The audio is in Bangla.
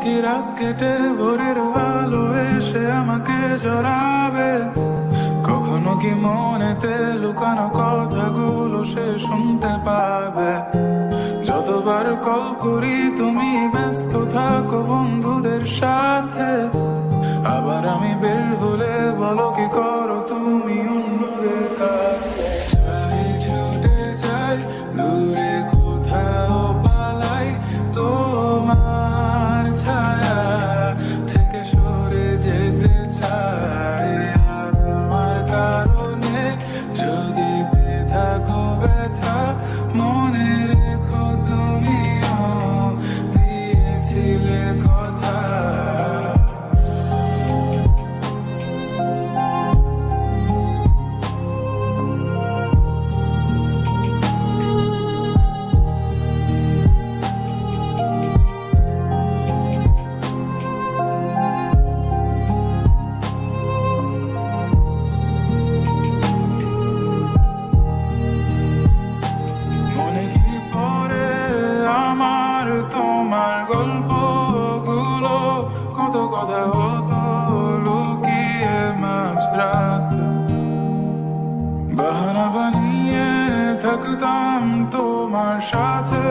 কি রাত কেটে ভোরের আলো এসে আমাকে জড়াবে? কখনো কি মনেতে লুকানো কথাগুলো সে শুনতে পাবে? যতবার কল করি তুমি ব্যস্ত থাকো বন্ধুদের সাথে, আবার আমি বের হলে বলো কি করো তুমি অন্যদের কাছে। চাই ছুটে যাই দূরে কোথাও পালাই তোমার ছায়া থেকে সরে যেতে চাই। আর আমার কারণে যদি পেয়ে থাকো ব্যথা, মনে রেখো তুমিও দিয়েছিলে কথা। মনে কি পড়ে আমার তোমার গল্পগুলো, কত কথা হতো লুকিয়ে মাঝরাত। বাহানা বানিয়ে থাকতাম তোমার সাথে